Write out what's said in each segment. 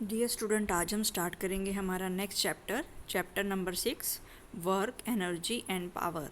Dear student, आज हम start करेंगे हमारा next chapter number 6, work, energy and power.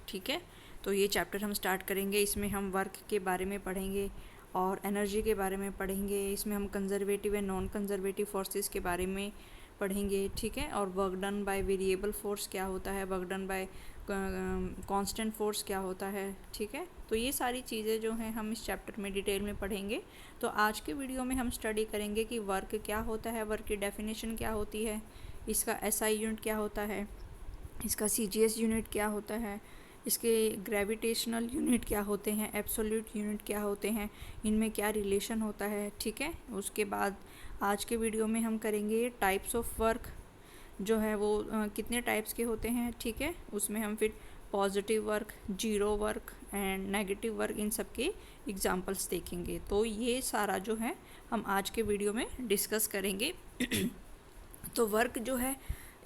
ठीक है, तो ये चैप्टर हम स्टार्ट करेंगे। इसमें हम वर्क के बारे में पढ़ेंगे और एनर्जी के बारे में पढ़ेंगे। इसमें हम conservative and non conservative forces के बारे में पढ़ेंगे। ठीक है, और work done by variable force क्या होता है, work done bye constant force क्या होता है। ठीक है, तो ये सारी चीज़ें जो हैं हम इस चैप्टर में डिटेल में पढ़ेंगे। तो आज के वीडियो में हम स्टडी करेंगे कि वर्क क्या होता है, वर्क की डेफिनेशन क्या होती है, इसका एसआई यूनिट क्या होता है, इसका सीजीएस यूनिट क्या होता है, इसके ग्रेविटेशनल यूनिट क्या होते हैं, एब्सोल्यूट यूनिट क्या होते हैं, इनमें क्या रिलेशन होता है। ठीक है, उसके बाद आज के वीडियो में हम करेंगे टाइप्स ऑफ वर्क जो है वो कितने टाइप्स के होते हैं। ठीक है, उसमें हम फिर positive work, zero work and negative work, इन सब के एग्जांपल्स देखेंगे। तो ये सारा जो है हम आज के वीडियो में डिस्कस करेंगे। तो वर्क जो है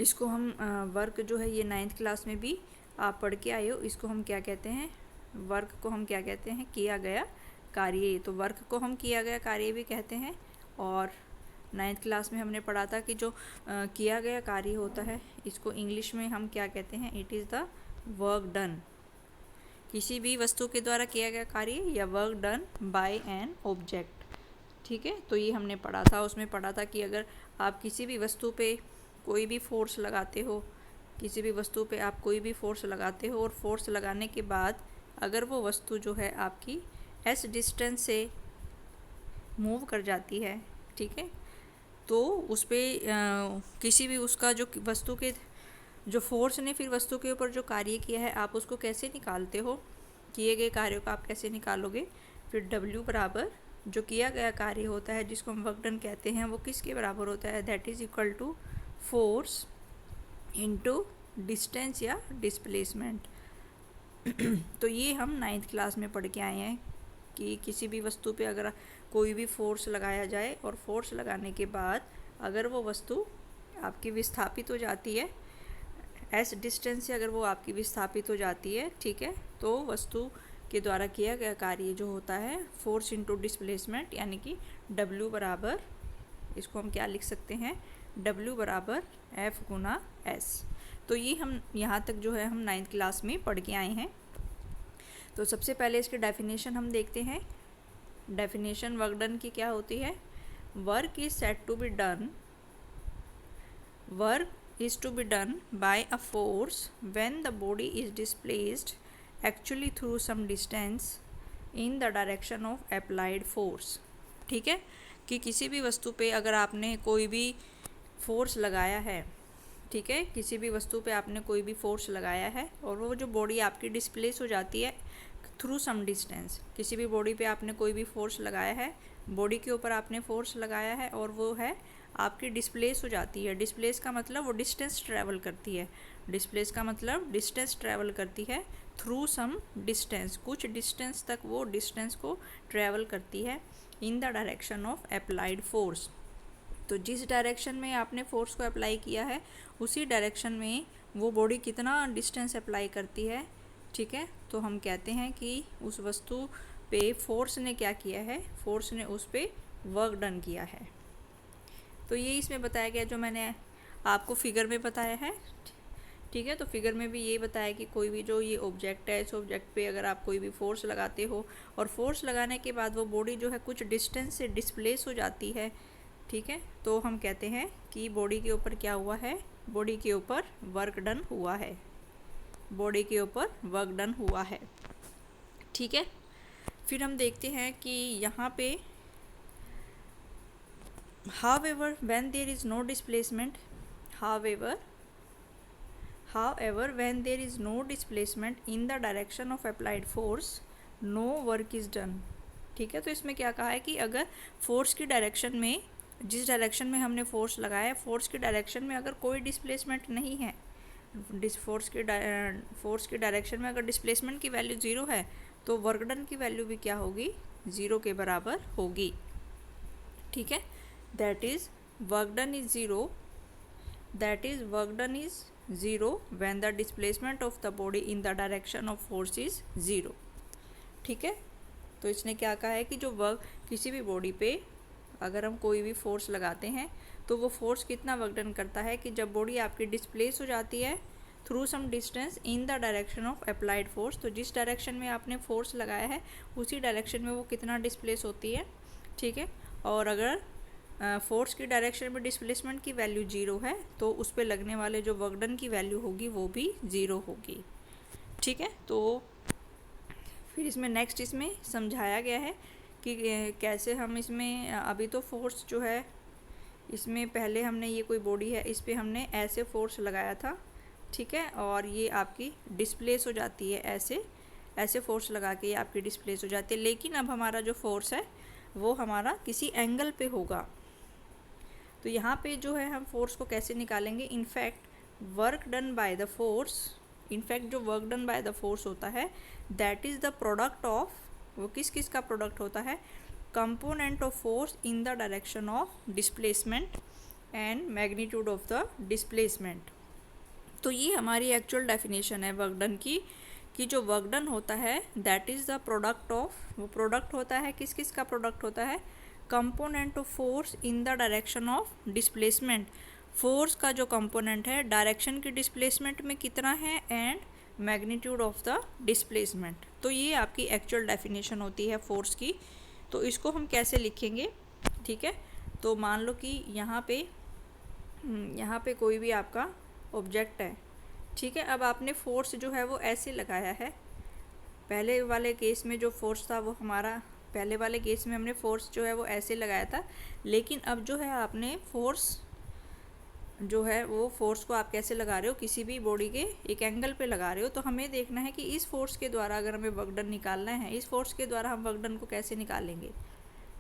इसको हम वर्क जो है ये 9th क्लास में भी आप पढ़ के आए हो। इसको हम क्या कहते हैं, वर्क को हम क्या कहते हैं, किया गया कार्य। तो वर्क को हम किया गया कार्य भी कहते हैं। और 9th क्लास में हमने पढ़ा था कि जो किया गया कार्य होता है इसको इंग्लिश में हम क्या कहते हैं, it is the work done. किसी भी वस्तु के द्वारा किया गया कार्य या work done bye an object. ठीक है, तो ये हमने पढ़ा था। उसमें पढ़ा था कि अगर आप किसी भी वस्तु पे कोई भी फोर्स लगाते हो, किसी भी वस्तु पे आप कोई भी फोर्स लगाते हो और फोर्स लगाने के बाद अगर वो वस्तु जो है आपकी एस डिस्टेंस से मूव कर जाती है, ठीक है, तो उस पर किसी भी उसका जो वस्तु के जो फोर्स ने फिर वस्तु के ऊपर जो कार्य किया है आप उसको कैसे निकालते हो, किए गए कार्यों को आप कैसे निकालोगे। फिर W बराबर जो किया गया कार्य होता है जिसको हम वर्क डन कहते हैं वो किसके बराबर होता है, that is equal to force into distance या डिस्प्लेसमेंट। तो ये हम 9th क्लास में पढ़ के आए हैं कि किसी भी वस्तु पे अगर कोई भी फोर्स लगाया जाए और फोर्स लगाने के बाद अगर वो वस्तु आपकी विस्थापित हो जाती है, एस डिस्टेंस से अगर वो आपकी विस्थापित हो जाती है, ठीक है, तो वस्तु के द्वारा किया गया कार्य जो होता है फोर्स इनटू डिस्प्लेसमेंट, यानी कि W बराबर, इसको हम क्या लिख सकते हैं, W बराबर F गुना S। तो ये हम यहाँ तक जो है हम 9th क्लास में पढ़ के आए हैं। तो सबसे पहले इसकी डेफिनेशन हम देखते हैं। डेफिनेशन वर्क डन की क्या होती है, work is said to be done, work is to be done by a force when the body is displaced actually through some distance in the direction of applied force। ठीक है, कि किसी भी वस्तु पे अगर आपने कोई भी फोर्स लगाया है, ठीक है, किसी भी वस्तु पे आपने कोई भी फोर्स लगाया है और वो जो बॉडी आपकी डिस्प्लेस हो जाती है थ्रू सम डिस्टेंस, किसी भी बॉडी पे आपने कोई भी फोर्स लगाया है, बॉडी के ऊपर आपने फोर्स लगाया है और वो है आपकी डिस्प्लेस हो जाती है। डिस्प्लेस का मतलब वो डिस्टेंस ट्रैवल करती है, डिस्प्लेस का मतलब डिस्टेंस ट्रैवल करती है थ्रू सम डिस्टेंस, कुछ डिस्टेंस तक वो डिस्टेंस को ट्रैवल करती है in the direction of applied force. तो जिस डायरेक्शन में आपने फोर्स को अप्लाई किया है उसी डायरेक्शन में वो बॉडी कितना डिस्टेंस अप्लाई करती है, ठीक है, तो हम कहते हैं कि उस वस्तु पे फोर्स ने क्या किया है, फोर्स ने उस पे वर्क डन किया है। तो ये इसमें बताया गया जो मैंने आपको फिगर में बताया है। ठीक है, तो फिगर में भी ये बताया कि कोई भी जो ये ऑब्जेक्ट है, इस ऑब्जेक्ट पे अगर आप कोई भी फोर्स लगाते हो और फोर्स लगाने के बाद वो बॉडी जो है कुछ डिस्टेंस से डिस्प्लेस हो जाती है, ठीक है, तो हम कहते हैं कि बॉडी के ऊपर क्या हुआ है, बॉडी के ऊपर वर्क डन हुआ है, बॉडी के ऊपर वर्क डन हुआ है। ठीक है, फिर हम देखते हैं कि यहाँ पे however when there is no displacement, however when there is no displacement in the direction of applied force no work is done। ठीक है, तो इसमें क्या कहा है कि अगर फोर्स की डायरेक्शन में, जिस डायरेक्शन में हमने फोर्स लगाया है, फोर्स की डायरेक्शन में अगर कोई डिस्प्लेसमेंट नहीं है, फोर्स की डायरेक्शन में अगर डिस्प्लेसमेंट की वैल्यू 0 है तो वर्क डन की वैल्यू भी क्या होगी, 0 के बराबर होगी। ठीक है, that is work done is zero, that is work done is zero when the displacement of the body in the direction of force is zero। ठीक है, तो इसने क्या कहा है कि जो वर्क किसी भी बॉडी पे अगर हम कोई भी फोर्स लगाते हैं तो वो फोर्स कितना वर्क डन करता है कि जब बॉडी आपकी डिस्प्लेस हो जाती है through some distance in the direction of applied force, तो जिस डायरेक्शन में आपने फोर्स लगाया है उसी डायरेक्शन में वो कितना डिस्प्लेस होती है, ठीक है। और अगर फोर्स की डायरेक्शन में डिस्प्लेसमेंट की वैल्यू 0 है तो उस पर लगने वाले जो वर्क डन की वैल्यू होगी वो भी 0 होगी, ठीक है। तो फिर इसमें नेक्स्ट इसमें समझाया गया है कि कैसे हम इसमें अभी तो फोर्स जो है इसमें पहले हमने ये कोई बॉडी है इस पर हमने ऐसे फोर्स लगाया था, ठीक है, और ये आपकी डिस्प्लेस हो जाती है, ऐसे फोर्स लगा के ये आपकी डिस्प्लेस हो जाती है। लेकिन अब हमारा जो फोर्स है वो हमारा किसी एंगल पे होगा। तो यहाँ पे जो है हम फोर्स को कैसे निकालेंगे, in fact work done by the force, in fact जो work done by the force होता है that is the product of, वो किस किस का प्रोडक्ट होता है, component of force in the direction of displacement and magnitude of the displacement. तो ये हमारी एक्चुअल डेफिनेशन है वर्क डन की, कि जो वर्क डन होता है that is the product of, वो प्रोडक्ट होता है किस किस का प्रोडक्ट होता है, component of force in the direction of displacement, force का जो कंपोनेंट है डायरेक्शन की डिस्प्लेसमेंट में कितना है and magnitude of the displacement. तो ये आपकी एक्चुअल डेफिनेशन होती है फोर्स की। तो इसको हम कैसे लिखेंगे, ठीक है। तो मान लो कि यहाँ पे कोई भी आपका ऑब्जेक्ट है, ठीक है। अब आपने फोर्स जो है वो ऐसे लगाया है, पहले वाले केस में जो फोर्स था वो हमारा, पहले वाले केस में हमने फोर्स जो है वो ऐसे लगाया था, लेकिन अब जो है आपने फोर्स जो है वो फोर्स को आप कैसे लगा रहे हो, किसी भी बॉडी के एक एंगल पे लगा रहे हो। तो हमें देखना है कि इस फोर्स के द्वारा अगर हमें वर्क डन निकालना है, इस फोर्स के द्वारा हम वर्क डन को कैसे निकालेंगे।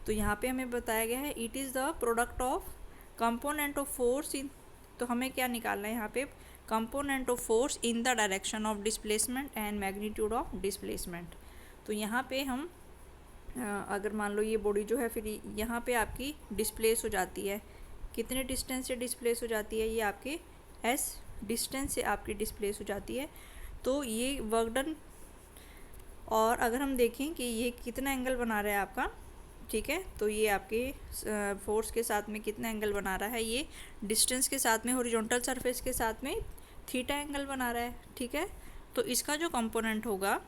तो यहाँ पे हमें बताया गया है it is the product of component of force इन, तो हमें क्या निकालना है यहाँ पे, component of force in the direction of displacement and magnitude of displacement. तो यहाँ पे हम अगर मान लो ये बॉडी जो है फिर यहाँ पे आपकी डिस्प्लेस हो जाती है, कितने डिस्टेंस से डिस्प्लेस हो जाती है, ये आपके एस डिस्टेंस से आपकी डिस्प्लेस हो जाती है। तो ये वर्क डन, और अगर हम देखें कि ये कितना एंगल बना रहा है आपका, ठीक है, तो ये आपके फोर्स के साथ में कितना एंगल बना रहा है, ये डिस्टेंस के साथ में हॉरिजॉन्टल सरफेस के साथ में थीटा एंगल बना रहा है, ठीक है। तो इसका जो कंपोनेंट होगा,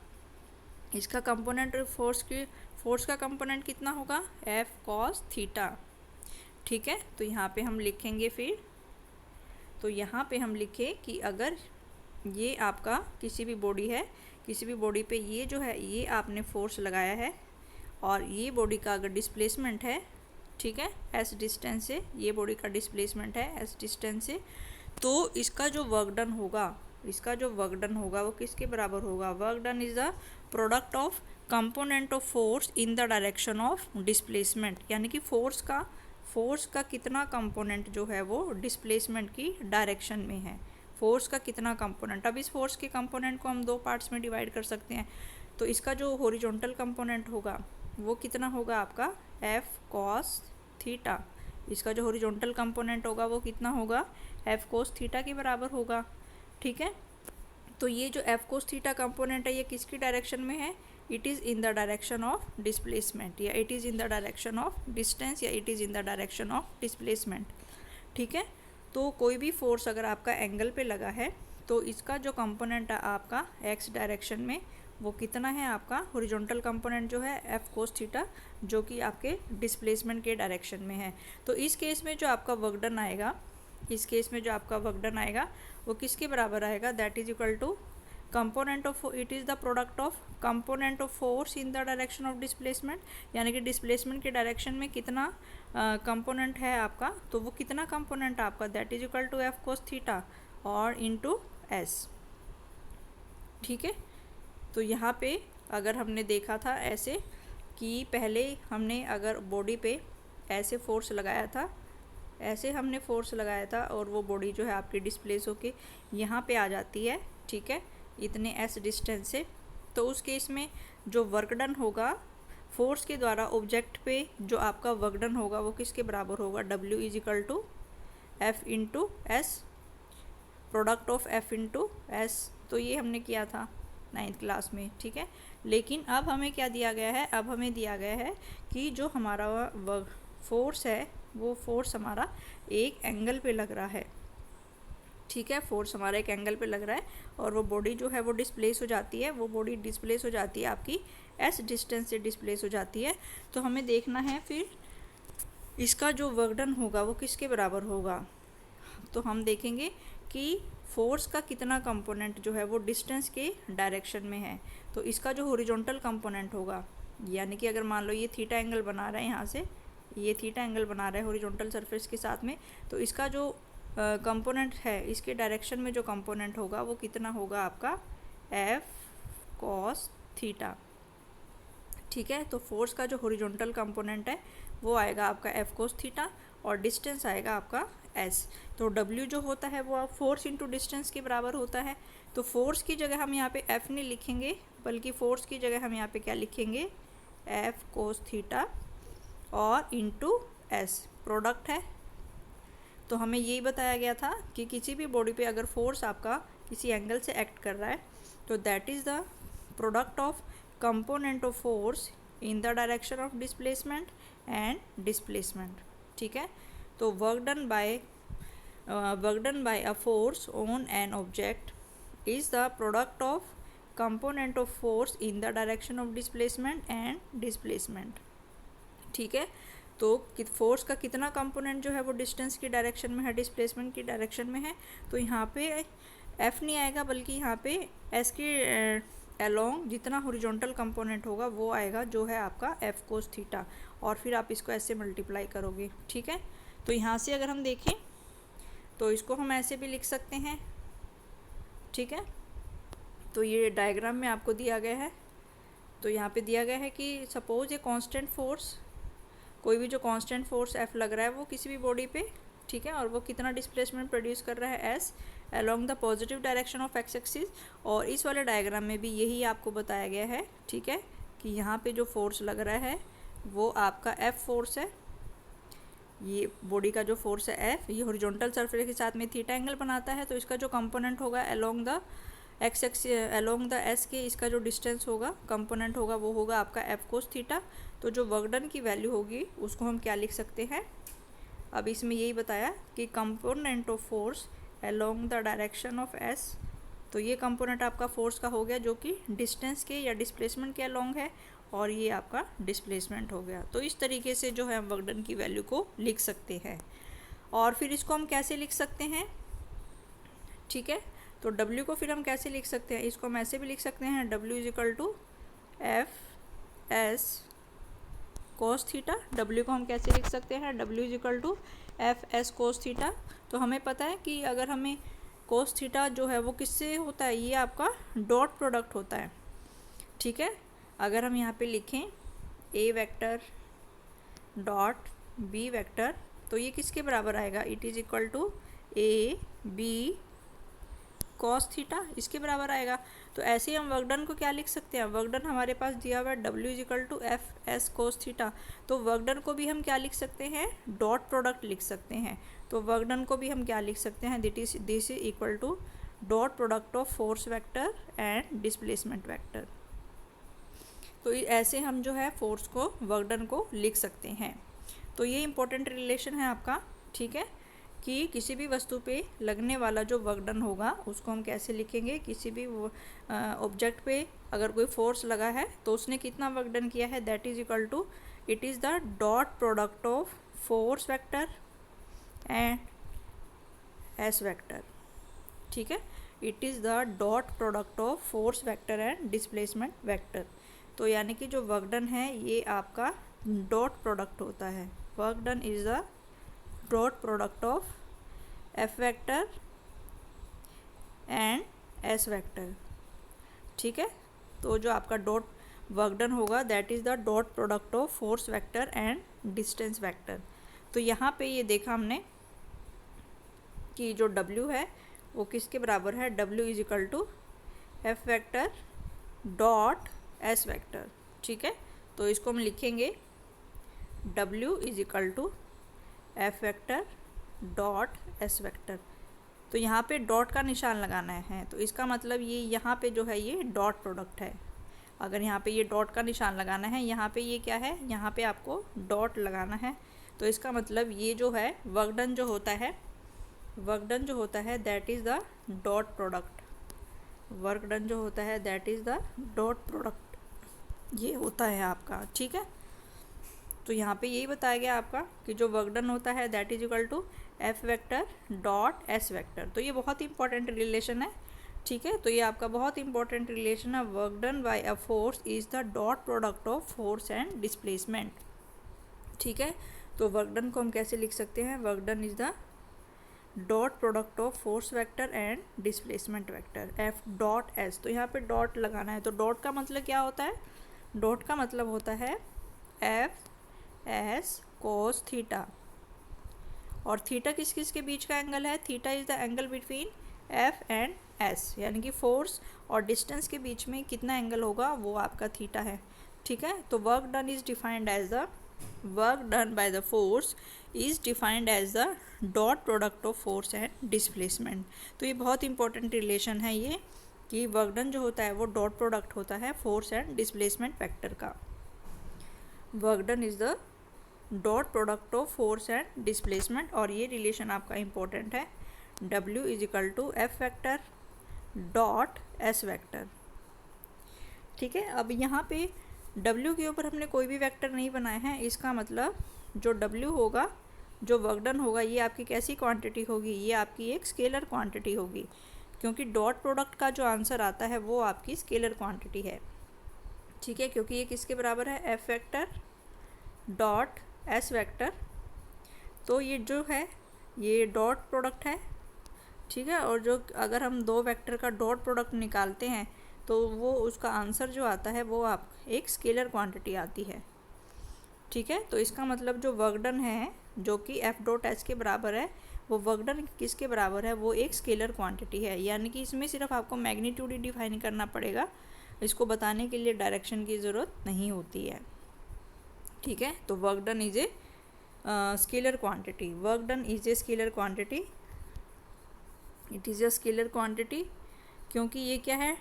इसका कंपोनेंट फोर्स का कंपोनेंट कितना होगा, एफ कॉस थीटा, ठीक है। तो यहाँ पे हम लिखेंगे फिर, तो यहाँ पे हम लिखें कि अगर ये आपका किसी भी बॉडी है, किसी भी बॉडी पे ये जो है ये आपने फोर्स लगाया है और ये बॉडी का अगर डिस्प्लेसमेंट है, ठीक है, एस डिस्टेंस से, ये बॉडी का डिस्प्लेसमेंट है एस डिस्टेंस से, तो इसका जो वर्क डन होगा, इसका जो वर्क डन होगा वो किसके बराबर होगा, work done is the product of component of force in the direction of displacement, यानी कि फोर्स का कितना कंपोनेंट जो है वो डिस्प्लेसमेंट की डायरेक्शन में है, फोर्स का कितना कंपोनेंट। अब इस फोर्स के कंपोनेंट को हम दो पार्ट्स में डिवाइड कर सकते हैं। तो इसका जो हॉरिजॉन्टल कंपोनेंट होगा वो कितना होगा आपका, एफ कॉस थीटा, इसका जो हॉरिजॉन्टल कंपोनेंट होगा वो कितना होगा, एफ कोस थीटा के बराबर होगा, ठीक है। तो ये जो एफ कोस थीटा कंपोनेंट है ये किसकी डायरेक्शन में है, it is in the direction of displacement, या it is in the direction of distance, या it is in the direction of displacement, ठीक है। तो कोई भी फोर्स अगर आपका एंगल पे लगा है तो इसका जो कंपोनेंट है आपका एक्स डायरेक्शन में वो कितना है, आपका हॉरिजॉन्टल कंपोनेंट जो है एफ कोस थीटा, जो कि आपके डिस्प्लेसमेंट के डायरेक्शन में है। तो इस केस में जो आपका वर्क डन आएगा, इस केस में जो आपका वर्क डन आएगा वो किसके बराबर आएगा, that is equal to component of, it is the product of component of force in the direction of displacement, यानी कि डिस्प्लेसमेंट के डायरेक्शन में कितना कंपोनेंट है आपका, तो वो कितना कंपोनेंट आपका, that is equal to F cos theta और इनटू एस, ठीक है। तो यहाँ पे अगर हमने देखा था ऐसे कि पहले हमने अगर बॉडी पे ऐसे फोर्स लगाया था, ऐसे हमने फोर्स लगाया था और वो बॉडी जो है आपकी डिस्प्लेस होके यहाँ पे आ जाती है, ठीक है, इतने एस डिस्टेंस से। तो उस केस में जो वर्क डन होगा फोर्स के द्वारा ऑब्जेक्ट पे जो आपका वर्क डन होगा वो किसके बराबर होगा, W is equal to F into S, product of F into S. तो ये हमने किया था 9th क्लास में, ठीक है। लेकिन अब हमें क्या दिया गया है, अब हमें दिया गया है कि जो हमारा फोर्स है वो फोर्स हमारा एक एंगल पे लग रहा है, ठीक है, फोर्स हमारा एक एंगल पे लग रहा है और वो बॉडी जो है वो डिस्प्लेस हो जाती है, वो बॉडी डिस्प्लेस हो जाती है आपकी एस डिस्टेंस से डिस्प्लेस हो जाती है। तो हमें देखना है फिर इसका जो वर्क डन होगा वो किसके बराबर होगा। तो हम देखेंगे कि फोर्स का कितना कंपोनेंट जो है वो डिस्टेंस के डायरेक्शन में है। तो इसका जो हॉरिजॉन्टल कंपोनेंट होगा, यानी कि अगर मान लो ये थीटा एंगल बना रहा है, यहाँ से ये थीटा एंगल बना रहा है हॉरिजॉन्टल सरफेस के साथ में, तो इसका जो कंपोनेंट है इसके डायरेक्शन में जो कंपोनेंट होगा वो कितना होगा आपका एफ कॉस थीटा, ठीक है। तो फोर्स का जो हॉरिजॉन्टल कंपोनेंट है वो आएगा आपका एफ कोस थीटा और डिस्टेंस आएगा आपका एस। तो डब्ल्यू जो होता है वो फोर्स इंटू डिस्टेंस के बराबर होता है। तो फोर्स की जगह हम यहाँ पे एफ नहीं लिखेंगे, बल्कि फोर्स की जगह हम यहाँ पे क्या लिखेंगे, एफ कोस थीटा और इंटू एस, प्रोडक्ट है। तो हमें यही बताया गया था कि किसी भी बॉडी पे अगर फोर्स आपका किसी एंगल से एक्ट कर रहा है तो that is the product of component of force in the direction of displacement and displacement, ठीक है। तो work done bye a force on an object is the product of component of force in the direction of displacement and displacement, ठीक है। तो force का कितना component जो है वो डिस्टेंस की डायरेक्शन में है, डिस्प्लेसमेंट की डायरेक्शन में है। तो यहाँ पे एफ नहीं आएगा, बल्कि यहाँ पे एस के अलोंग जितना हॉरिजॉन्टल कंपोनेंट होगा वो आएगा, जो है आपका एफ कोस थीटा, और फिर आप इसको ऐसे मल्टीप्लाई करोगे, ठीक है। तो यहाँ से अगर हम देखें तो इसको हम ऐसे भी लिख सकते हैं, ठीक है। तो ये डायग्राम में आपको दिया गया है। तो यहाँ पे दिया गया है कि सपोज ये कांस्टेंट फोर्स, कोई भी जो कांस्टेंट फोर्स एफ लग रहा है वो किसी भी बॉडी पे, ठीक है, और वो कितना डिस्प्लेसमेंट प्रोड्यूस कर रहा है S along the positive direction of x axis. और इस वाले डायग्राम में भी यही आपको बताया गया है, ठीक है, कि यहाँ पे जो फोर्स लग रहा है वो आपका एफ फोर्स है। ये बॉडी का जो फोर्स है एफ, ये हॉरिजॉन्टल सरफेस के साथ में थीटा एंगल बनाता है। तो इसका जो कंपोनेंट होगा along the x axis along the S के, इसका जो डिस्टेंस होगा कंपोनेंट होगा वो होगा आपका एफ कोस थीटा। तो जो वर्क डन की वैल्यू होगी उसको हम क्या लिख सकते हैं, अब इसमें यही बताया कि component of force along the direction of S. तो ये कंपोनेंट आपका फोर्स का हो गया जो कि डिस्टेंस के या डिस्प्लेसमेंट के अलोंग है, और ये आपका डिस्प्लेसमेंट हो गया। तो इस तरीके से जो है हम वर्क डन की वैल्यू को लिख सकते हैं। और फिर इसको हम कैसे लिख सकते हैं, ठीक है। तो W को फिर हम कैसे लिख सकते हैं, इसको हम ऐसे भी लिख सकते हैं, W is equal to F S cos theta. W को हम कैसे लिख सकते हैं, W is equal to F S cos theta. तो हमें पता है कि अगर हमें कोस थीटा जो है वो किससे होता है, ये आपका डॉट प्रोडक्ट होता है, ठीक है। अगर हम यहाँ पे लिखें A vector dot B vector, तो ये किसके बराबर आएगा, it is equal to A B cos theta, इसके बराबर आएगा। तो ऐसे ही हम वर्क डन को क्या लिख सकते हैं, वर्क डन हमारे पास दिया हुआ है W is equal to F S cos theta. तो वर्क डन को भी हम क्या लिख सकते हैं, डॉट प्रोडक्ट लिख सकते हैं। तो वर्क डन को भी हम क्या लिख सकते हैं, this is equal to dot product of force vector and displacement vector. तो ऐसे हम जो है फोर्स को, वर्क डन को लिख सकते हैं। तो ये इंपॉर्टेंट रिलेशन है आपका, ठीक है, कि किसी भी वस्तु पे लगने वाला जो वर्क डन होगा उसको हम कैसे लिखेंगे। किसी भी ऑब्जेक्ट पे अगर कोई फोर्स लगा है तो उसने कितना वर्क डन किया है, that is equal to it is the dot product of force vector and S vector, ठीक है। It is the dot product of force vector and displacement vector. तो यानी कि जो वर्क डन है ये आपका डॉट प्रोडक्ट होता है। Work done is the dot product of F vector and S vector, ठीक है। तो जो आपका डॉट वर्क डन होगा that is the dot product of force vector and distance vector. तो यहाँ पे ये देखा हमने कि जो W है वो किसके बराबर है, W is equal to F vector dot S vector, ठीक है। तो इसको हम लिखेंगे W is equal to F vector dot S vector. तो यहाँ पे डॉट का निशान लगाना है, तो इसका मतलब ये यहाँ पे जो है ये डॉट प्रोडक्ट है। अगर यहाँ पे ये डॉट का निशान लगाना है, यहाँ पे ये क्या है, यहाँ पे आपको डॉट लगाना है। तो इसका मतलब ये जो है वर्क डन जो होता है, वर्क डन जो होता है that is the dot product, work done जो होता है that is the dot product, ये होता है आपका। ठीक है, तो यहाँ पे यही बताया गया आपका कि जो वर्क डन होता है that is equal to F vector dot S vector. तो ये बहुत इंपॉर्टेंट रिलेशन है। ठीक है, तो ये आपका बहुत इंपॉर्टेंट रिलेशन है। Work done bye a force is the dot product of force and displacement. ठीक है, तो वर्क डन को हम कैसे लिख सकते हैं, work done is the dot product of force vector and displacement vector F dot S. तो यहाँ पे डॉट लगाना है, तो डॉट का मतलब क्या होता है, डॉट का मतलब होता है एफ एस कोस थीटा, और थीटा किस किस के बीच का एंगल है, theta is the angle between F and S, यानी कि फोर्स और डिस्टेंस के बीच में कितना एंगल होगा वो आपका थीटा है। ठीक है, तो work done is defined as the, work done by the force is defined as the dot product of force and displacement. तो ये बहुत इंपॉर्टेंट रिलेशन है ये, कि वर्क डन जो होता है वो डॉट प्रोडक्ट होता है फोर्स एंड डिस्प्लेसमेंट वेक्टर का। Work done is the dot product of force and displacement, और ये रिलेशन आपका इंपॉर्टेंट है, W is equal to F vector dot S vector. ठीक है, अब यहाँ पे W के ऊपर हमने कोई भी वेक्टर नहीं बनाए हैं, इसका मतलब जो W होगा, जो वर्क डन होगा, ये आपकी कैसी क्वांटिटी होगी, ये आपकी एक स्केलर क्वांटिटी होगी, क्योंकि डॉट प्रोडक्ट का जो आंसर आता है वो आपकी स्केलर क्वांटिटी है। ठीक है, क्योंकि ये किसके बराबर है, F vector dot S vector. तो ये जो है ये डॉट प्रोडक्ट है। ठीक है, और जो अगर हम दो वेक्टर का डॉट प्रोडक्ट निकालते हैं तो वो उसका आंसर जो आता है वो आप एक स्केलर क्वांटिटी आती है। ठीक है, तो इसका मतलब जो वर्क डन है जो कि एफ डॉट एस के बराबर है, वो वर्क डन किसके बराबर है, वो एक स्केलर क्वांटिटी है, यानी कि इसमें सिर्फ आपको मैग्नीट्यूड ही डिफाइन करना पड़ेगा, इसको बताने के लिए डायरेक्शन की ज़रूरत नहीं होती है। ठीक है, तो work done is a scalar quantity, work done is a scalar quantity, it is a scalar quantity, क्योंकि ये क्या है,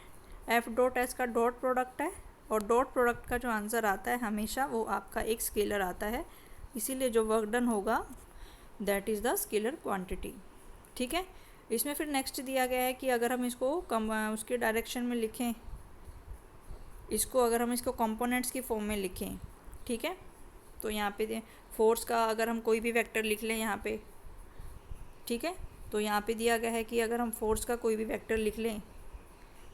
एफ डॉट एस का डॉट प्रोडक्ट है, और डॉट प्रोडक्ट का जो आंसर आता है हमेशा वो आपका एक स्केलर आता है, इसीलिए जो वर्क डन होगा that is the scalar quantity. ठीक है, इसमें फिर नेक्स्ट दिया गया है कि अगर हम इसको उसके डायरेक्शन में लिखें, इसको अगर हम इसको कंपोनेंट्स की फॉर्म में लिखें। ठीक है, तो यहाँ पे फोर्स का अगर हम कोई भी वेक्टर लिख लें यहाँ पे, ठीक है, तो यहाँ पे दिया गया है कि अगर हम फोर्स का कोई भी वेक्टर लिख लें,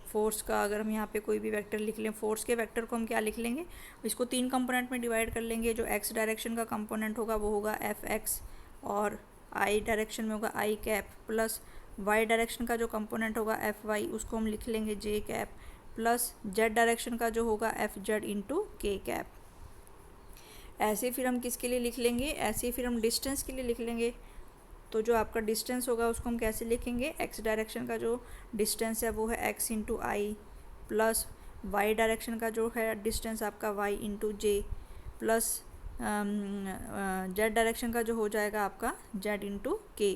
फोर्स का अगर हम यहाँ पे कोई भी वेक्टर लिख लें, फोर्स के वेक्टर को हम क्या लिख लेंगे, इसको तीन कंपोनेंट में डिवाइड कर लेंगे। जो एक्स डायरेक्शन का कंपोनेंट होगा वो होगा एफ एक्स, और आई डायरेक्शन में होगा आई कैप, प्लस वाई डायरेक्शन का जो कंपोनेंट होगा एफ वाई, उसको हम लिख लेंगे जे कैप, प्लस जेड डायरेक्शन का जो होगा एफ जेड इंटू के कैप। ऐसे फिर हम किसके लिए लिख लेंगे, ऐसे फिर हम डिस्टेंस के लिए लिख लेंगे। तो जो आपका डिस्टेंस होगा उसको हम कैसे लिखेंगे, एक्स डायरेक्शन का जो डिस्टेंस है वो है एक्स इंटू आई, प्लस वाई डायरेक्शन का जो है डिस्टेंस आपका वाई इंटू जे, प्लस जेड डायरेक्शन का जो हो जाएगा आपका जेड इंटू के।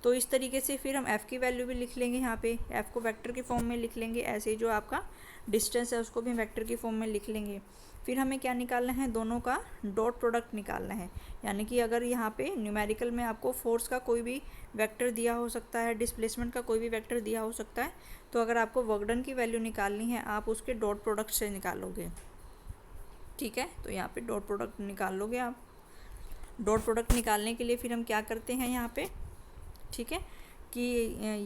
तो इस तरीके से फिर हम एफ़ की वैल्यू भी लिख लेंगे, यहाँ पे एफ़ को वेक्टर की फॉर्म में लिख लेंगे, ऐसे ही जो आपका डिस्टेंस है उसको भी वेक्टर की फॉर्म में लिख लेंगे। फिर हमें क्या निकालना है, दोनों का डॉट प्रोडक्ट निकालना है, यानी कि अगर यहाँ पे न्यूमेरिकल में आपको फोर्स का कोई भी वेक्टर दिया हो सकता है, डिस्प्लेसमेंट का कोई भी वेक्टर दिया हो सकता है, तो अगर आपको वर्क डन की वैल्यू निकालनी है आप उसके डॉट प्रोडक्ट से निकालोगे। ठीक है, तो यहाँ पे डॉट प्रोडक्ट निकाल लोगे आप। डॉट प्रोडक्ट निकालने के लिए फिर हम क्या करते हैं यहाँ पे, ठीक है, कि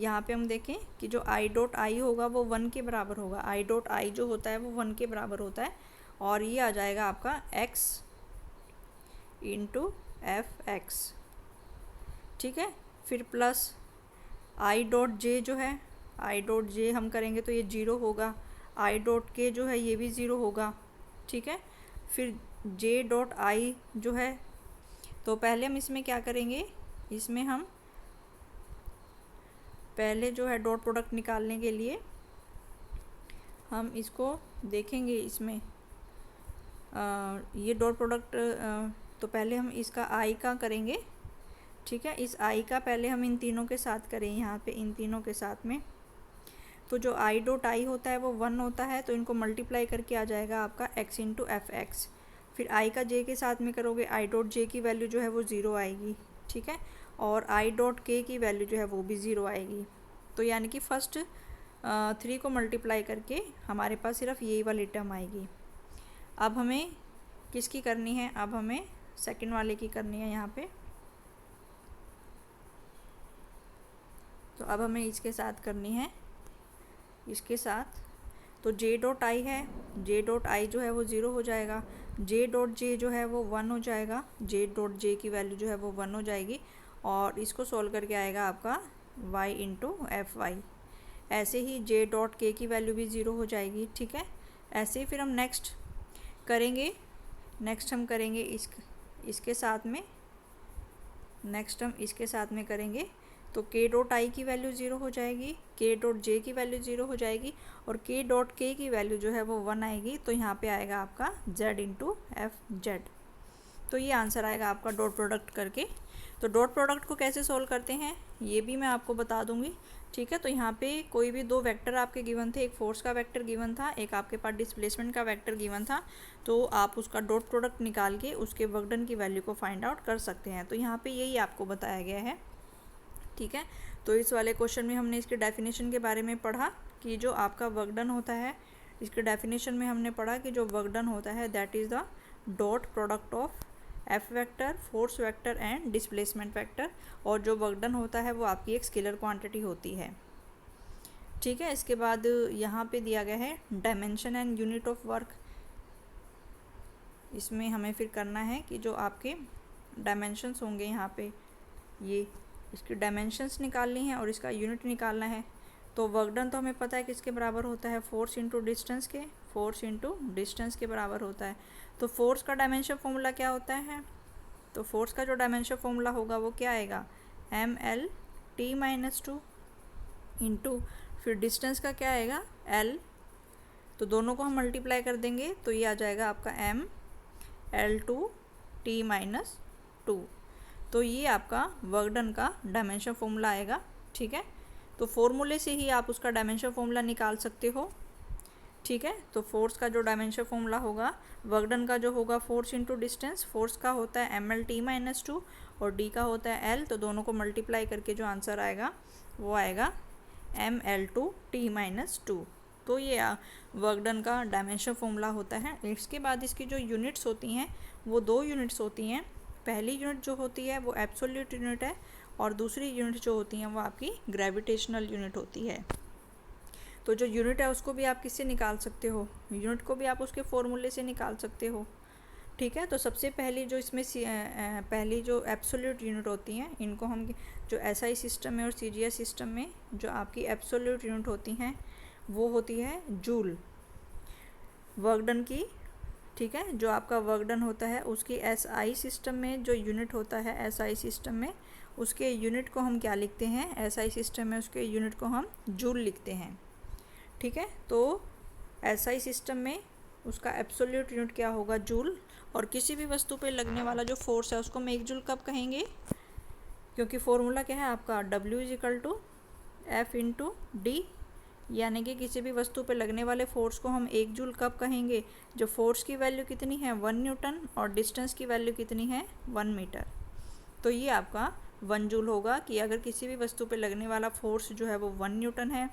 यहाँ पे हम देखें कि जो आई डॉट आई होगा वो 1 के बराबर होगा, आई डॉट आई जो होता है वो 1 के बराबर होता है, और ये आ जाएगा आपका x इंटू एफ एक्स। ठीक है, फिर प्लस आई डॉट जे जो है, आई डॉट जे हम करेंगे तो ये 0 होगा, आई डॉट के जो है ये भी 0 होगा। ठीक है, फिर जे डॉट आई जो है, तो पहले हम इसमें क्या करेंगे, इसमें हम पहले जो है डॉट प्रोडक्ट निकालने के लिए हम इसको देखेंगे, इसमें ये डॉट प्रोडक्ट तो पहले हम इसका आई का करेंगे। ठीक है, इस आई का पहले हम इन तीनों के साथ करें, यहाँ पे इन तीनों के साथ में, तो जो आई डॉट आई होता है वो 1 होता है, तो इनको मल्टीप्लाई करके आ जाएगा आपका x इंटू एफ एक्स, फिर आई का जे के साथ में करोगे, आई डॉट जे की वैल्यू जो है वो ज़ीरो आएगी, ठीक है, और आई डॉट के की वैल्यू जो है वो भी ज़ीरो आएगी। तो यानी कि फर्स्ट 3 को मल्टीप्लाई करके हमारे पास सिर्फ यही वाली टर्म आएगी। अब हमें किसकी करनी है, अब हमें सेकंड वाले की करनी है यहाँ पे। तो अब हमें इसके साथ करनी है, इसके साथ तो जे डॉट आई है, जे डॉट आई जो है वो ज़ीरो हो जाएगा, जे डॉट जे जो है वो 1 हो जाएगा, जे डॉट जे की वैल्यू जो है वो 1 हो जाएगी, और इसको सॉल्व करके आएगा आपका y इंटू एफ वाई। ऐसे ही जे डॉट के की वैल्यू भी ज़ीरो हो जाएगी, ठीक है। ऐसे ही फिर हम नेक्स्ट करेंगे, नेक्स्ट हम करेंगे इसके साथ में, नेक्स्ट हम इसके साथ में करेंगे। तो के डॉट आई की वैल्यू ज़ीरो हो जाएगी, के डॉट जे की वैल्यू ज़ीरो हो जाएगी, और के डॉट के की वैल्यू जो है वो 1 आएगी। तो यहाँ पे आएगा आपका z इंटू एफ जेड। तो ये आंसर आएगा आपका डॉट प्रोडक्ट करके। तो डॉट प्रोडक्ट को कैसे सोल्व करते हैं ये भी मैं आपको बता दूंगी, ठीक है। तो यहाँ पे कोई भी 2 वेक्टर आपके गिवन थे, एक फोर्स का वेक्टर गिवन था, एक आपके पास डिस्प्लेसमेंट का वेक्टर गिवन था। तो आप उसका डॉट प्रोडक्ट निकाल के उसके वर्क डन की वैल्यू को फाइंड आउट कर सकते हैं। तो यहाँ पे यही आपको बताया गया है, ठीक है। तो इस वाले क्वेश्चन में हमने इसके डेफिनेशन के बारे में पढ़ा कि जो आपका वर्क डन होता है, इसके डेफिनेशन में हमने पढ़ा कि जो वर्क डन होता है that is the dot product of F vector, force vector and displacement vector. और जो वर्क डन होता है वो आपकी एक स्केलर क्वांटिटी होती है, ठीक है। इसके बाद यहाँ पे दिया गया है dimension and unit of work. इसमें हमें फिर करना है कि जो आपके डायमेंशंस होंगे यहाँ पे, ये इसकी डायमेंशंस निकालनी है और इसका यूनिट निकालना है। तो वर्क डन तो हमें पता है किसके बराबर होता है, फोर्स इंटू डिस्टेंस के, फोर्स इंटू डिस्टेंस के बराबर होता है। तो फोर्स का डायमेंशन फॉर्मूला क्या होता है, तो फोर्स का जो डायमेंशन फॉर्मूला होगा वो क्या आएगा, M L T minus two into फिर डिस्टेंस का क्या आएगा, एल। तो दोनों को हम मल्टीप्लाई कर देंगे तो ये आ जाएगा आपका M L two T minus two. तो ये आपका वर्क डन का डायमेंशन फॉर्मूला आएगा, ठीक है। तो फॉर्मूले से ही आप उसका डायमेंशन फॉर्मूला निकाल सकते हो, ठीक है। तो फोर्स का जो डायमेंशन फॉर्मूला होगा, वर्क डन का जो होगा फोर्स इंटू डिस्टेंस, फोर्स का होता है M L T minus two और डी का होता है एल। तो दोनों को मल्टीप्लाई करके जो आंसर आएगा वो आएगा M L two T minus two. तो ये वर्क डन का डायमेंशन फॉर्मूला होता है। इसके बाद इसकी जो यूनिट्स होती हैं वो 2 यूनिट्स होती हैं। पहली यूनिट जो होती है वो एब्सोल्यूट यूनिट है, और दूसरी यूनिट जो होती हैं वो आपकी ग्रेविटेशनल यूनिट होती है। तो जो यूनिट है उसको भी आप किससे निकाल सकते हो, यूनिट को भी आप उसके फॉर्मूले से निकाल सकते हो, ठीक है। तो सबसे पहली जो इसमें पहली जो एब्सोल्यूट यूनिट होती हैं, इनको हम जो एसआई सिस्टम में और सीजीएस सिस्टम में जो आपकी एब्सोल्यूट यूनिट होती हैं वो होती है जूल वर्क डन की, ठीक है। जो आपका वर्क डन होता है उसकी एसआई सिस्टम में जो यूनिट होता है, एसआई सिस्टम में उसके यूनिट को हम क्या लिखते हैं, एसआई सिस्टम में उसके यूनिट को हम जूल लिखते हैं, ठीक है। तो एसआई सिस्टम में उसका एब्सोल्यूट यूनिट क्या होगा, जूल। और किसी भी वस्तु पे लगने वाला जो फोर्स है उसको हम 1 जूल कब कहेंगे, क्योंकि फॉर्मूला क्या है आपका W is equal to F into D. यानी कि किसी भी वस्तु पे लगने वाले फोर्स को हम 1 जूल कब कहेंगे, जो फोर्स की वैल्यू कितनी है 1 न्यूटन और डिस्टेंस की वैल्यू कितनी है 1 मीटर। तो ये आपका 1 जूल होगा कि अगर किसी भी वस्तु पे लगने वाला फोर्स जो है वो 1 न्यूटन है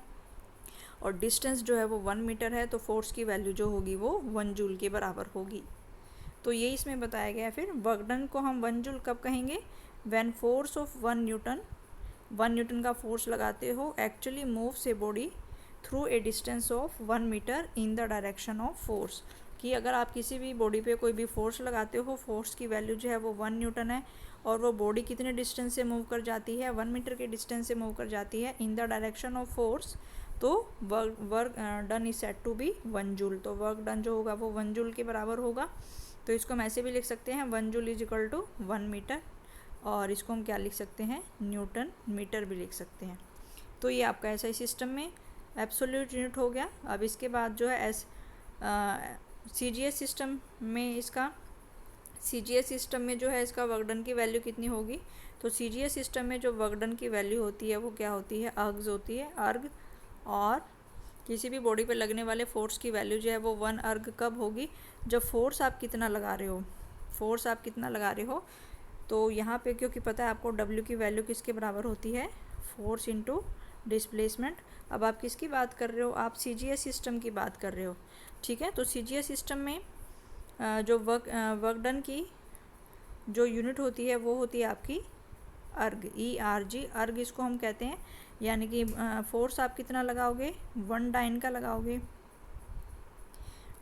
और डिस्टेंस जो है वो 1 मीटर है, तो फोर्स की वैल्यू जो होगी वो 1 जूल के बराबर होगी। तो ये इसमें बताया गया है। फिर वर्क डन को हम 1 जूल कब कहेंगे, when force of 1 newton, 1 newton का फोर्स लगाते हो actually moves a body through a distance of 1 metre in the direction of force. कि अगर आप किसी भी बॉडी पे कोई भी फोर्स लगाते हो, फोर्स की वैल्यू जो है वो 1 न्यूटन है और वो बॉडी कितने डिस्टेंस से मूव कर जाती है, 1 मीटर के डिस्टेंस से मूव कर जाती है in the direction of force, तो work done is said to be 1 joule. तो वर्क डन जो होगा वो 1 जूल के बराबर होगा। तो इसको हम ऐसे भी लिख सकते हैं 1 joule is equal to 1 metre, और इसको हम क्या लिख सकते हैं, न्यूटन मीटर भी लिख सकते हैं। तो ये आपका एसआई सिस्टम में एब्सोल्यूट यूनिट हो गया। अब इसके बाद जो है सीजीएस सिस्टम में इसका, सीजीएस सिस्टम में जो है इसका वर्क डन की वैल्यू कितनी होगी, तो सीजीएस सिस्टम में जो वर्क डन की वैल्यू होती है वो क्या होती है, अर्ग्स होती है, अर्ग। और किसी भी बॉडी पे लगने वाले फोर्स की वैल्यू जो है वो 1 अर्ग कब होगी, जब फोर्स आप कितना लगा रहे हो, फोर्स आप कितना लगा रहे हो। तो यहाँ पे क्योंकि पता है आपको W की वैल्यू किसके बराबर होती है, फोर्स इनटू डिस्प्लेसमेंट। अब आप किसकी बात कर रहे हो, आप CGS सिस्टम की बात कर रहे हो, ठीक है। तो CGS सिस्टम में जो वर्क डन की जो यूनिट होती है वो होती है आपकी अर्ग, ERG, अर्ग इसको हम कहते हैं। यानी कि फोर्स आप कितना लगाओगे, 1 डाइन का लगाओगे,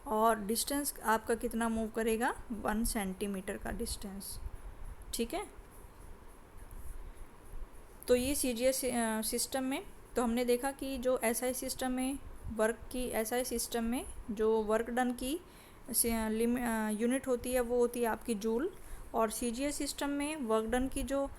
और डिस्टेंस आपका कितना मूव करेगा, 1 सेंटीमीटर का डिस्टेंस, ठीक है। तो ये CGS सिस्टम में तो हमने देखा कि जो SI सिस्टम में SI सिस्टम में जो वर्क डन की यूनिट होती है वो होती है आपकी जूल, और CGS सिस्टम में वर्क डन की जो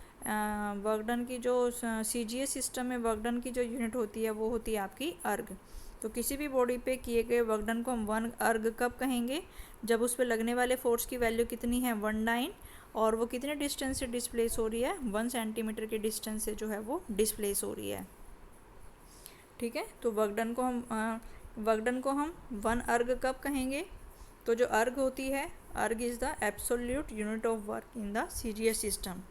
CGS सिस्टम में वर्क डन की जो यूनिट होती है वो होती है आपकी अर्ग। तो किसी भी बॉडी पे किए गए वर्क डन को हम 1 अर्ग कब कहेंगे, जब उस पर लगने वाले फोर्स की वैल्यू कितनी है, 1 डाइन, और वो कितने डिस्टेंस से डिस्प्लेस हो रही है, 1 सेंटीमीटर के डिस्टेंस से जो है वो डिस्प्लेस हो रही है, ठीक है। तो वर्क डन को हम 1 अर्ग कब कहेंगे, तो जो अर्ग होती है, अर्ग is the absolute unit of work in the CGS system.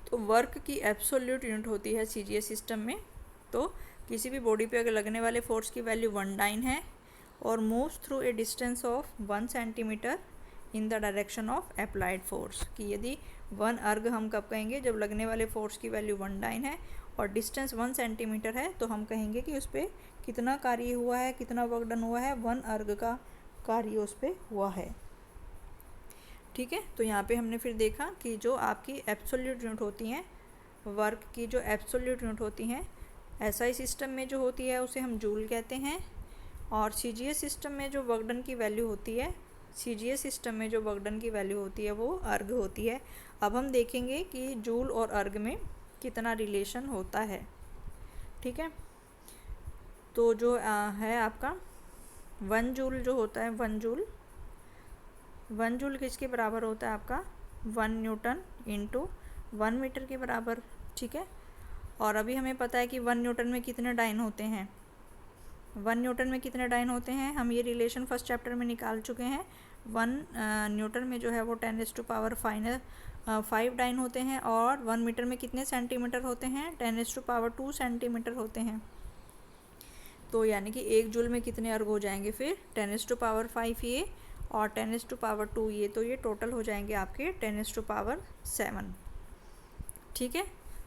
तो वर्क की एब्सोल्यूट यूनिट होती है CGS सिस्टम में। तो किसी भी बॉडी पे अगर लगने वाले फोर्स की वैल्यू 1 डाइन है और moves through a distance of 1 centimetre in the direction of applied force, कि यदि 1 अर्ग हम कब कहेंगे, जब लगने वाले फोर्स की वैल्यू 1 डाइन है और डिस्टेंस 1 सेंटीमीटर है, तो हम कहेंगे कि उस पर कितना कार्य हुआ है, कितना वर्क डन हुआ है, 1 अर्ग का कार्य उस पर हुआ है, ठीक है। तो यहाँ पे हमने फिर देखा कि जो आपकी एब्सोल्यूट यूनिट होती हैं, वर्क की जो एब्सोल्यूट यूनिट होती हैं, SI सिस्टम में जो होती है उसे हम जूल कहते हैं, और CGS सिस्टम में जो वर्क डन की वैल्यू होती है, CGS सिस्टम में जो वर्क डन की वैल्यू होती है वो अर्ग होती है। अब हम देखेंगे कि जूल और अर्ग में कितना रिलेशन होता है, ठीक है। तो जो है आपका 1 जूल जो होता है, 1 जूल किसके बराबर होता है आपका, 1 न्यूटन इंटू 1 मीटर के बराबर, ठीक है। और अभी हमें पता है कि 1 न्यूटन में कितने डाइन होते हैं, 1 न्यूटन में कितने डाइन होते हैं, हम ये रिलेशन फर्स्ट चैप्टर में निकाल चुके हैं। 1 न्यूटन में जो है वो 10⁵ डाइन होते हैं, और 1 मीटर में कितने सेंटीमीटर होते हैं, 10⁻² सेंटीमीटर होते हैं। तो यानी कि 1 जूल में कितने अर्ग हो जाएंगे फिर, 10⁵ ये और 10⁻² ये, तो ये टोटल हो जाएंगे आपके 10⁻7, ठीक है।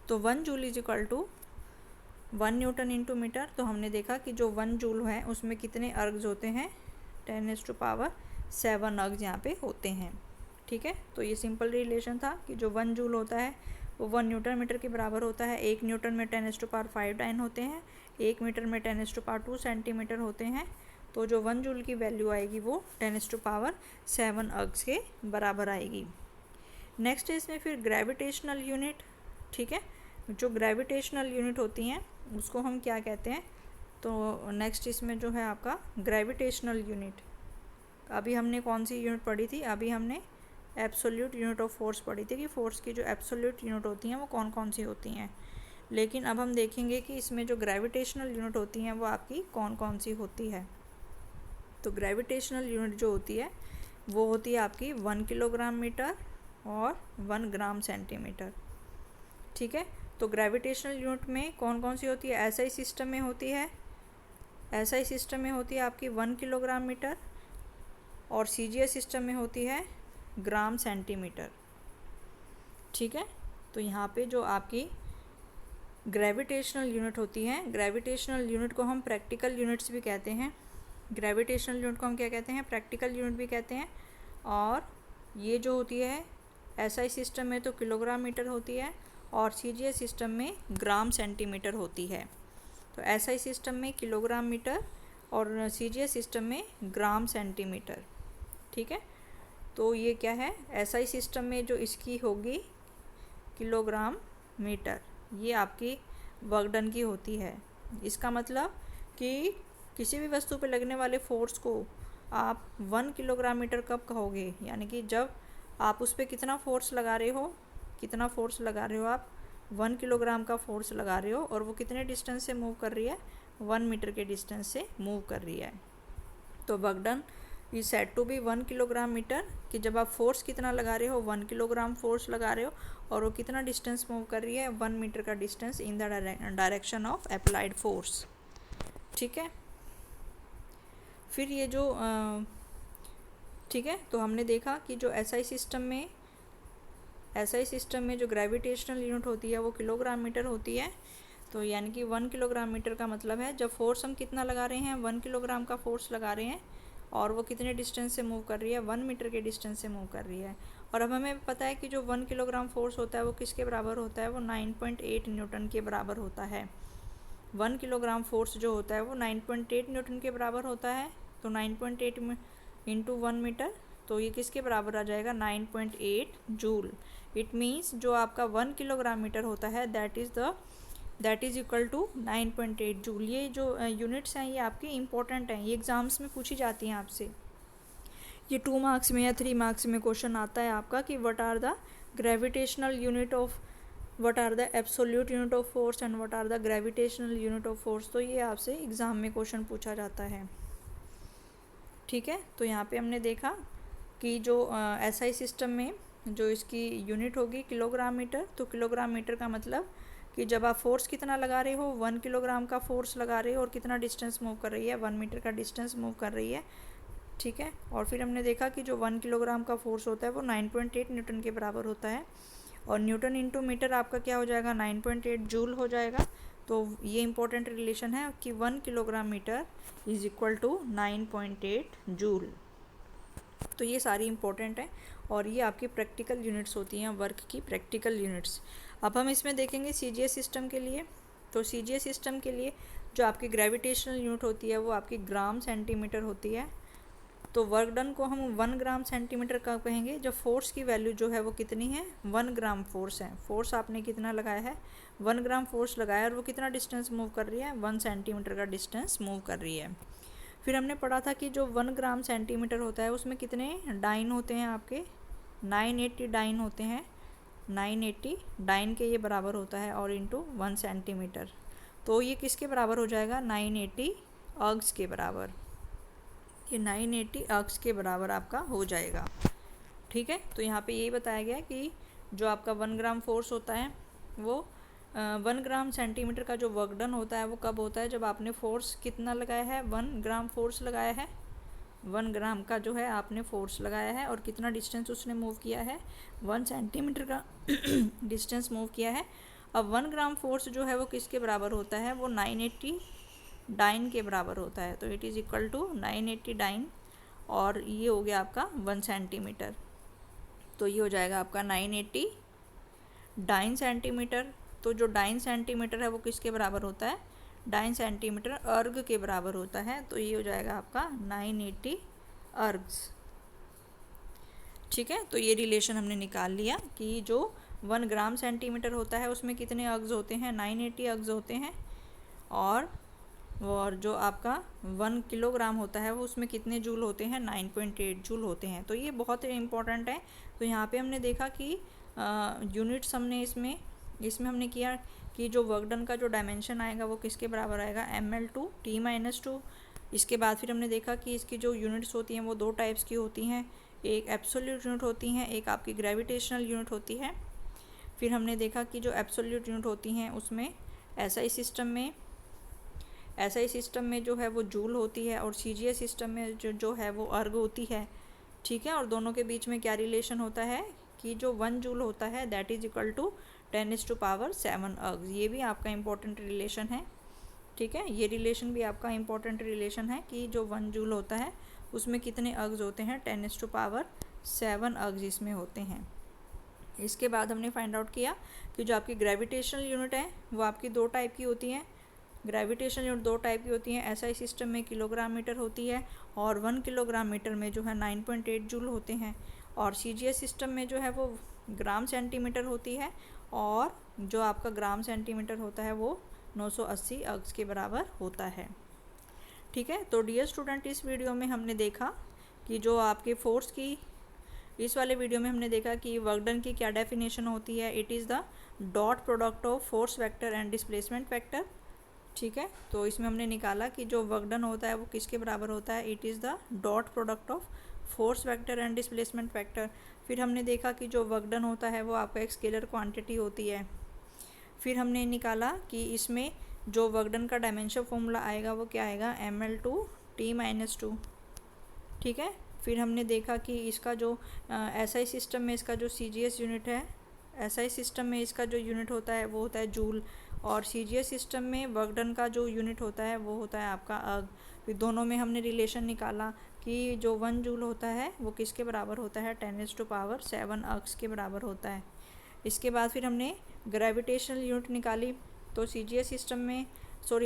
तो 1 joule is equal to 1 newton into metre. तो हमने देखा कि जो 1 जूल है उसमें कितने अर्ग्स होते हैं, 10⁻7 अर्ग्स यहाँ पे होते हैं, ठीक है। तो ये सिंपल रिलेशन था कि जो 1 जूल होता है वो 1 न्यूटन मीटर के बराबर होता है। 1 न्यूटन में 10⁵ डाइन होते हैं, 1 मीटर में 10⁻² सेंटीमीटर होते हैं। तो जो 1 जूल की वैल्यू आएगी वो 10⁻7 अर्ग्स के बराबर आएगी। नेक्स्ट है इसमें फिर ग्रेविटेशनल यूनिट, ठीक है। जो ग्रेविटेशनल यूनिट होती हैं उसको हम क्या कहते हैं, तो नेक्स्ट इसमें जो है आपका ग्रेविटेशनल यूनिट, अभी हमने कौन सी यूनिट पढ़ी थी, अभी हमने एब्सोल्यूट यूनिट ऑफ फोर्स पढ़ी थी कि फोर्स की जो एब्सोल्यूट यूनिट होती हैं वो कौन कौन सी होती हैं। लेकिन अब हम देखेंगे कि इसमें जो ग्रेविटेशनल यूनिट होती हैं वो आपकी कौन कौन सी होती है। तो ग्रेविटेशनल यूनिट जो होती है वो होती है आपकी 1 किलोग्राम मीटर और 1 ग्राम सेंटीमीटर, ठीक है। तो ग्रेविटेशनल यूनिट में कौन कौन सी होती है, SI सिस्टम में होती है, SI सिस्टम में होती है आपकी 1 किलोग्राम मीटर, और CGS सिस्टम में होती है ग्राम सेंटीमीटर, ठीक है। तो यहाँ पे जो आपकी ग्रेविटेशनल यूनिट होती हैं, ग्रेविटेशनल यूनिट को हम प्रैक्टिकल यूनिट्स भी कहते हैं, ग्रेविटेशनल यूनिट को हम क्या कहते हैं, प्रैक्टिकल यूनिट भी कहते हैं। और ये जो होती है SI सिस्टम में तो किलोग्राम मीटर होती है, और CGS सिस्टम में ग्राम सेंटीमीटर होती है। तो SI सिस्टम में किलोग्राम मीटर और CGS सिस्टम में ग्राम सेंटीमीटर, ठीक है। तो ये क्या है, SI सिस्टम में जो इसकी होगी किलोग्राम मीटर, ये आपकी वर्क डन की होती है। इसका मतलब कि किसी भी वस्तु पर लगने वाले फोर्स को आप 1 किलोग्राम मीटर कब कहोगे, यानी कि जब आप उस पर कितना फोर्स लगा रहे हो, कितना फोर्स लगा रहे हो आप, 1 किलोग्राम का फोर्स लगा रहे हो, और वो कितने डिस्टेंस से मूव कर रही है, 1 मीटर के डिस्टेंस से मूव कर रही है। तो work done is said to be 1 kilogram metre, कि जब आप फोर्स कितना लगा रहे हो, 1 किलोग्राम फोर्स लगा रहे हो और वो कितना डिस्टेंस मूव कर रही है, 1 मीटर का distance in the direction of applied force. ठीक है, फिर ये जो ठीक है, तो हमने देखा कि जो एसआई सिस्टम में जो ग्रेविटेशनल यूनिट होती है वो किलोग्राम मीटर होती है। तो यानी कि 1 किलोग्राम मीटर का मतलब है जब फोर्स हम कितना लगा रहे हैं, 1 किलोग्राम का फोर्स लगा रहे हैं और वो कितने डिस्टेंस से मूव कर रही है, 1 मीटर के डिस्टेंस से मूव कर रही है। और अब हमें पता है कि जो 1 किलोग्राम फोर्स होता है वो किसके बराबर होता है, वो 9.8 न्यूटन के बराबर होता है। 1 किलोग्राम फोर्स जो होता है वो 9.8 न्यूटन के बराबर होता है। तो 9.8 इंटू 1 मीटर, तो ये किसके बराबर आ जाएगा, 9.8 जूल। इट मीन्स जो आपका 1 किलोग्राम मीटर होता है that is equal to 9.8 joule. ये जो यूनिट्स हैं ये आपकी इंपॉर्टेंट हैं, ये एग्ज़ाम्स में पूछी जाती हैं आपसे। ये 2 मार्क्स में या 3 मार्क्स में क्वेश्चन आता है आपका कि what are the gravitational unit of, what are the absolute unit of force and what are the gravitational unit of force. तो ये आपसे एग्ज़ाम में क्वेश्चन पूछा जाता है। ठीक है, तो यहाँ पे हमने देखा कि जो एसआई सिस्टम में जो इसकी यूनिट होगी किलोग्राम मीटर। तो किलोग्राम मीटर का मतलब कि जब आप फोर्स कितना लगा रहे हो, 1 किलोग्राम का फोर्स लगा रहे हो और कितना डिस्टेंस मूव कर रही है, 1 मीटर का डिस्टेंस मूव कर रही है। ठीक है, और फिर हमने देखा कि जो 1 किलोग्राम का फोर्स होता है वो 9.8 न्यूटन के बराबर होता है और न्यूटन इंटू मीटर आपका क्या हो जाएगा, 9.8 जूल हो जाएगा। तो ये इंपॉर्टेंट रिलेशन है कि 1 kilogram metre is equal to 9.8 joule. तो ये सारी इंपॉर्टेंट है और ये आपकी प्रैक्टिकल यूनिट्स होती हैं, वर्क की प्रैक्टिकल यूनिट्स। अब हम इसमें देखेंगे सीजीएस सिस्टम के लिए। तो सीजीएस सिस्टम के लिए जो आपकी ग्रेविटेशनल यूनिट होती है वो आपकी ग्राम सेंटीमीटर होती है। तो वर्क डन को हम 1 ग्राम सेंटीमीटर का कहेंगे जब फोर्स की वैल्यू जो है वो कितनी है, 1 ग्राम फोर्स है। फोर्स आपने कितना लगाया है, 1 ग्राम फोर्स लगाया और वो कितना डिस्टेंस मूव कर रही है, 1 सेंटीमीटर का डिस्टेंस मूव कर रही है। फिर हमने पढ़ा था कि जो 1 ग्राम सेंटीमीटर होता है उसमें कितने डाइन होते हैं आपके, 980 डाइन होते हैं। 980 डाइन के ये बराबर होता है और इंटू 1 सेंटीमीटर। तो ये किसके बराबर हो जाएगा, 980 अर्ग्स के बराबर। ये 980 अर्ग्स के बराबर आपका हो जाएगा। ठीक है, तो यहाँ पे यही बताया गया है कि जो आपका 1 ग्राम फोर्स होता है वो 1 ग्राम सेंटीमीटर का जो वर्क डन होता है वो कब होता है, जब आपने फोर्स कितना लगाया है, 1 ग्राम फोर्स लगाया है। 1 ग्राम का जो है आपने फोर्स लगाया है और कितना डिस्टेंस उसने मूव किया है, 1 सेंटीमीटर का डिस्टेंस मूव किया है। अब 1 ग्राम फोर्स जो है वो किसके बराबर होता है, वो 980 डाइन के बराबर होता है। तो it is equal to 980 dyne और ये हो गया आपका 1 सेंटीमीटर। तो ये हो जाएगा आपका 980 डाइन सेंटीमीटर। तो जो डाइन सेंटीमीटर है वो किसके बराबर होता है, डाइन सेंटीमीटर अर्ग के बराबर होता है। तो ये हो जाएगा आपका 980 अर्ग्स। ठीक है, तो ये रिलेशन हमने निकाल लिया कि जो 1 ग्राम सेंटीमीटर होता है उसमें कितने अर्ग्स होते हैं, 980 अर्ग्स होते हैं। और जो आपका 1 किलोग्राम होता है वो उसमें कितने जूल होते हैं, 9.8 जूल होते हैं। तो ये बहुत इंपॉर्टेंट है। तो यहाँ पे हमने देखा कि यूनिट्स हमने इसमें हमने किया कि जो वर्क डन का जो डायमेंशन आएगा वो किसके बराबर आएगा, ml/2 t-2। इसके बाद फिर हमने देखा कि इसकी जो यूनिट्स होती हैं वो 2 टाइप्स की होती हैं, एक एब्सोल्यूट यूनिट होती हैं, एक आपकी ग्रेविटेशनल यूनिट होती है। फिर हमने देखा कि जो एब्सोल्यूट यूनिट होती हैं उसमें एसआई सिस्टम में जो है वो जूल होती है और सीजीएस सिस्टम में जो है वो अर्ग होती है। ठीक है, और दोनों के बीच में क्या रिलेशन होता है कि जो 1 जूल होता है दैट इज़ इक्वल टू 10⁻⁷ अर्ग्स। ये भी आपका इम्पोर्टेंट रिलेशन है। ठीक है, ये रिलेशन भी आपका इम्पोर्टेंट रिलेशन है कि जो 1 जूल होता है उसमें कितने अर्ग्स होते हैं, 10⁻⁷ अर्ग्स इसमें होते हैं। इसके बाद हमने फाइंड आउट किया कि जो आपकी ग्रेविटेशनल यूनिट है वो आपकी 2 टाइप की होती हैं। ग्रेविटेशनल यूनिट 2 टाइप की होती हैं, एसआई सिस्टम में किलोग्राम मीटर होती है और 1 किलोग्राम मीटर में जो है 9.8 जूल होते हैं। और सीजीएस सिस्टम में जो है वो ग्राम सेंटीमीटर होती है और जो आपका ग्राम सेंटीमीटर होता है वो 980 अर्ग्स के बराबर होता है। ठीक है, तो डियर स्टूडेंट, इस वीडियो में हमने देखा कि जो आपके फोर्स की, इस वाले वीडियो में हमने देखा कि वर्क डन की क्या डेफिनेशन होती है। It is the dot product of force vector and displacement vector. ठीक है। तो इसमें हमने निकाला कि जो वर्क डन होता है वो किसके बराबर होता है, it is the dot product of force vector and displacement vector. फिर हमने देखा कि जो वर्क डन होता है वो आपका एक स्केलर क्वांटिटी होती है। फिर हमने निकाला कि इसमें जो वर्क डन का डायमेंशन फॉर्मूला आएगा वो क्या आएगा, ml/t-2, ठीक है। फिर हमने देखा कि इसका जो SI सिस्टम में इसका जो CGS यूनिट है, SI सिस्टम में इसका जो यूनिट होता है वो होता है जूल, और CGS सिस्टम में वर्क डन का जो यूनिट होता है वो होता है आपका अर्ग। फिर दोनों में हमने रिलेशन निकाला कि जो 1 जूल होता है वो किसके बराबर होता है, 10⁻⁷ अर्ग्स के बराबर होता है। इसके बाद फिर हमने ग्रेविटेशनल यूनिट निकाली। तो CGS सिस्टम में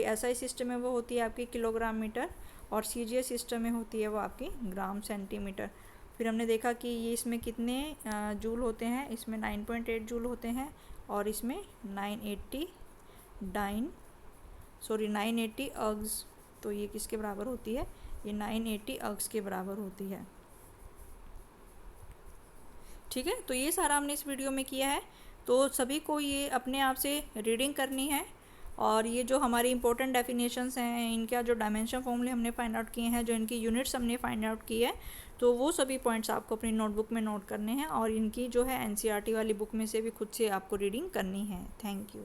SI सिस्टम में वो होती है आपकी किलोग्राम मीटर, और CGS सिस्टम में होती है वो आपकी ग्राम सेंटीमीटर। फिर हमने देखा कि ये इसमें कितने जूल होते हैं, इसमें 9.8 जूल होते हैं, और इसमें 980 अर्ग्स। तो ये किसके बराबर होती है, ये 980 अर्ग्स के बराबर होती है। ठीक है। तो ये सारा हमने इस वीडियो में किया है। तो सभी को ये अपने आप से रीडिंग करनी है, और ये जो हमारी इंपॉर्टेंट डेफिनेशंस हैं, इनका जो डायमेंशन फॉर्मूले हमने फाइंड आउट किए हैं, जो इनकी यूनिट्स हमने फाइंड आउट की है, तो वो सभी पॉइंट्स आपको अपनी नोटबुक में नोट करने हैं, और इनकी जो है NCERT वाली बुक में से भी खुद से आपको रीडिंग करनी है। Thank you.